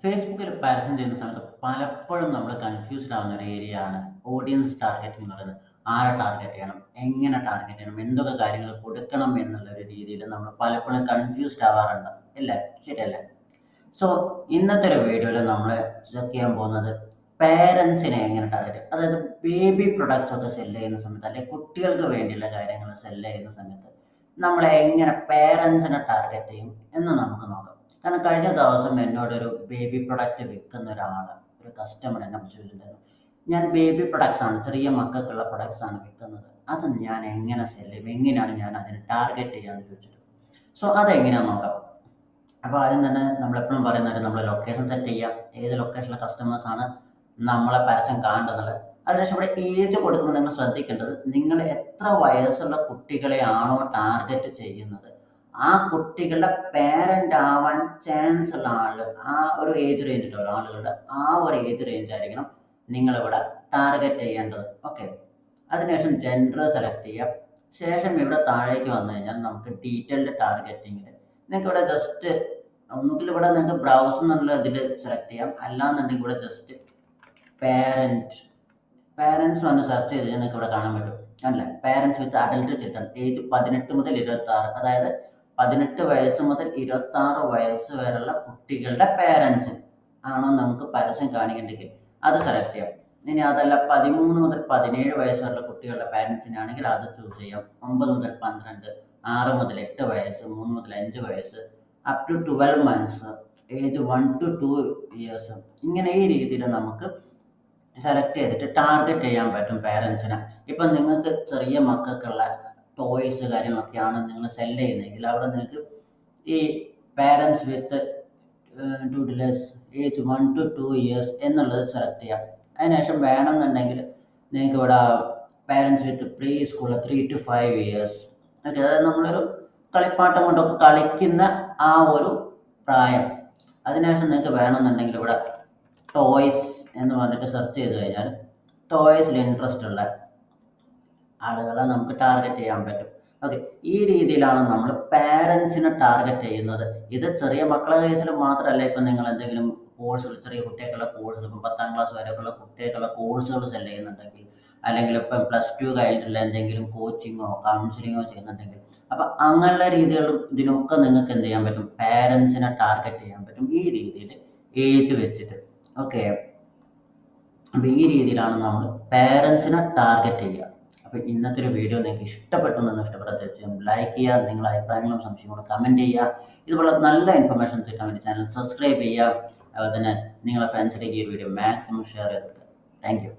ഫേസ്ബുക്കിൽ പരസ്യം ചെയ്യുന്ന സമയത്ത് പലപ്പോഴും നമ്മൾ കൺഫ്യൂസ്ഡ് ആവുന്ന ഒരു ഏരിയ ആണ് ഓഡിയൻസ് ടാർഗറ്റിംഗ് എന്ന് പറയുന്നത്. ആരെ ടാർഗറ്റ് ചെയ്യണം, എങ്ങനെ ടാർഗറ്റ് ചെയ്യണം, എന്തൊക്കെ കാര്യങ്ങൾ കൊടുക്കണം എന്നുള്ള ഒരു രീതിയിൽ നമ്മൾ പലപ്പോഴും കൺഫ്യൂസ്ഡ് ആവാറുണ്ട്. ഇല്ലേ? ശരിയല്ലേ? സോ ഇന്നത്തെ ഒരു വീഡിയോയിൽ നമ്മൾ ചെക്ക് ചെയ്യാൻ പോകുന്നത് പേരൻസിനെ എങ്ങനെ ടാർഗറ്റ് ചെയ്യും. അതായത് ബേബി പ്രൊഡക്ട്സ് ഒക്കെ സെല് ചെയ്യുന്ന സമയത്ത് അല്ലെങ്കിൽ കുട്ടികൾക്ക് വേണ്ടിയുള്ള കാര്യങ്ങൾ സെല് ചെയ്യുന്ന സമയത്ത് നമ്മൾ എങ്ങനെ പേരൻസിനെ ടാർഗറ്റ് ചെയ്യും എന്ന് നമുക്ക് നോക്കാം. കാരണം കഴിഞ്ഞ ദിവസം എന്നോടൊരു ബേബി പ്രൊഡക്റ്റ് വിൽക്കുന്ന ഒരു കസ്റ്റമർ എന്നെ ചോദിച്ചിട്ടുണ്ടായിരുന്നു, ഞാൻ ബേബി പ്രൊഡക്ട്സ് ആണ്, ചെറിയ മക്കൾക്കുള്ള പ്രൊഡക്ട്സ് ആണ് വിൽക്കുന്നത്, അത് ഞാൻ എങ്ങനെ സെല് ചെയ്യും, എങ്ങനെയാണ് ഞാൻ അതിനെ ടാർഗറ്റ് ചെയ്യാന്ന് ചോദിച്ചിട്ട്. സോ അതെങ്ങനെയാണെന്ന് നോക്കാം. അപ്പോൾ ആദ്യം തന്നെ നമ്മളെപ്പോഴും പറയുന്നത് നമ്മൾ ലൊക്കേഷൻ സെറ്റ് ചെയ്യാം, ഏത് ലൊക്കേഷനിലെ കസ്റ്റമേഴ്സാണ് നമ്മളെ പരസ്യം കാണേണ്ടത്. അതിനുശേഷം ഇവിടെ ഏജ് കൊടുക്കുമ്പോൾ നിങ്ങൾ ശ്രദ്ധിക്കേണ്ടത്, നിങ്ങൾ എത്ര വയസ്സുള്ള കുട്ടികളെയാണോ ടാർഗറ്റ് ചെയ്യുന്നത് ആ കുട്ടികളുടെ പേരൻ്റ് ആവാൻ ചാൻസ് ഉള്ള ആള്, ആ ഒരു ഏജ് റേഞ്ച് ഉണ്ടാവില്ല ആളുകളുടെ, ആ ഒരു ഏജ് റേഞ്ച് ആയിരിക്കണം നിങ്ങളിവിടെ ടാർഗറ്റ് ചെയ്യേണ്ടത്. ഓക്കെ, അതിനുശേഷം ജെൻഡർ സെലക്ട് ചെയ്യാം. ശേഷം ഇവിടെ താഴേക്ക് വന്നു കഴിഞ്ഞാൽ നമുക്ക് ഡീറ്റെയിൽഡ് ടാർഗറ്റിങ്ങിൽ നിങ്ങൾക്ക് ഇവിടെ ജസ്റ്റ് ഒന്നുകിൽ ഇവിടെ നിങ്ങൾക്ക് ബ്രൗസ് എന്നുള്ള ഇതിൽ സെലക്ട് ചെയ്യാം, അല്ലാന്നുണ്ടെങ്കിൽ ഇവിടെ ജസ്റ്റ് പാരൻസ് വന്ന് സെർച്ച് ചെയ്ത് നിങ്ങൾക്ക് ഇവിടെ കാണാൻ പറ്റും അല്ലേ. പാരൻസ് വിത്ത് അഡൽട്ട് ചിൽഡ്രൻ ഏജ് 18 മുതൽ 26, അതായത് 18 വയസ്സ് മുതൽ 26 വയസ്സ് വരെയുള്ള കുട്ടികളുടെ പാരൻസ് ആണോ നമുക്ക് പരസ്യം കാണിക്കേണ്ടെങ്കിൽ അത് സെലക്ട് ചെയ്യാം. ഇനി അതല്ല 13 മുതൽ 17 വയസ്സ് വരെയുള്ള കുട്ടികളുടെ പാരൻസിനാണെങ്കിൽ അത് ചൂസ് ചെയ്യാം. 9 മുതൽ 12, 6 മുതൽ 8 വയസ്സ്, 3 മുതൽ 5 വയസ്സ്, up to 12 months, age 1 to 2 years, ഇങ്ങനെ ഈ രീതിയിൽ നമുക്ക് സെലക്ട് ചെയ്തിട്ട് ടാർഗറ്റ് ചെയ്യാൻ പറ്റും പാരൻസിനെ. ഇപ്പം നിങ്ങൾക്ക് ചെറിയ മക്കൾക്കുള്ള ടോയ്സ് കാര്യങ്ങളൊക്കെയാണ് നിങ്ങൾ സെല് ചെയ്യുന്നതെങ്കിൽ അവിടെ നിങ്ങൾക്ക് ഈ parents with toddlers age 1 to 2 years എന്നുള്ളത് സെലക്ട് ചെയ്യാം. അതിനുശേഷം വേണമെന്നുണ്ടെങ്കിൽ നിങ്ങൾക്ക് ഇവിടെ parents with pre school 3 to 5 years, okay, അതായത് നമ്മളൊരു കളിപ്പാട്ടം കൊണ്ടൊക്കെ കളിക്കുന്ന ആ ഒരു പ്രായം. അതിനുശേഷം നിങ്ങൾക്ക് വേണമെന്നുണ്ടെങ്കിൽ ഇവിടെ ടോയ്സ് എന്ന് പറഞ്ഞിട്ട് സെർച്ച് ചെയ്ത് കഴിഞ്ഞാൽ ടോയ്സിൽ ഇൻട്രസ്റ്റ് ഉള്ള ആളുകളെ നമുക്ക് ടാർഗറ്റ് ചെയ്യാൻ പറ്റും. ഓക്കെ, ഈ രീതിയിലാണ് നമ്മൾ പാരൻസിനെ ടാർഗറ്റ് ചെയ്യുന്നത്. ഇത് ചെറിയ മക്കളുടെ കേസിൽ മാത്രമല്ല, ഇപ്പം നിങ്ങൾ എന്തെങ്കിലും കോഴ്സുകൾ, ചെറിയ കുട്ടികൾക്കുള്ള കോഴ്സുകൾ, ഇപ്പം 10ാം ക്ലാസ് വരെയൊക്കെയുള്ള കുട്ടികൾക്കുള്ള കോഴ്സുകൾ സെല് ചെയ്യുന്നുണ്ടെങ്കിൽ, അല്ലെങ്കിൽ ഇപ്പം +2 കഴിഞ്ഞിട്ടുള്ള എന്തെങ്കിലും കോച്ചിങ്ങോ കൗൺസിലിങ്ങോ ചെയ്യുന്നുണ്ടെങ്കിൽ, അപ്പം അങ്ങനെയുള്ള രീതികളും ഇതിനൊക്കെ നിങ്ങൾക്ക് എന്ത് ചെയ്യാൻ പറ്റും, പാരൻസിനെ ടാർഗറ്റ് ചെയ്യാൻ പറ്റും ഈ രീതിയിൽ ഏജ് വെച്ചിട്ട്. ഓക്കെ, അപ്പോൾ ഈ രീതിയിലാണ് നമ്മൾ പാരൻസിനെ ടാർഗറ്റ് ചെയ്യുക. അപ്പോൾ ഇന്നത്തെ ഒരു വീഡിയോ നിങ്ങൾക്ക് ഇഷ്ടപ്പെട്ടെന്ന് ഇഷ്ടപ്പെട്ടാൽ തീർച്ചയായും ലൈക്ക് ചെയ്യുക, നിങ്ങളുടെ അഭിപ്രായങ്ങളും സംശയങ്ങളും കമൻറ്റ് ചെയ്യുക. ഇതുപോലെ നല്ല ഇൻഫർമേഷൻസ് കിട്ടാൻ വേണ്ടി ചാനൽ സബ്സ്ക്രൈബ് ചെയ്യുക. അതുപോലെ തന്നെ നിങ്ങളുടെ ഫ്രണ്ട്സിലേക്ക് ഈ വീഡിയോ മാക്സിമം ഷെയർ ചെയ്ത് കൊടുക്കുക. Thank you.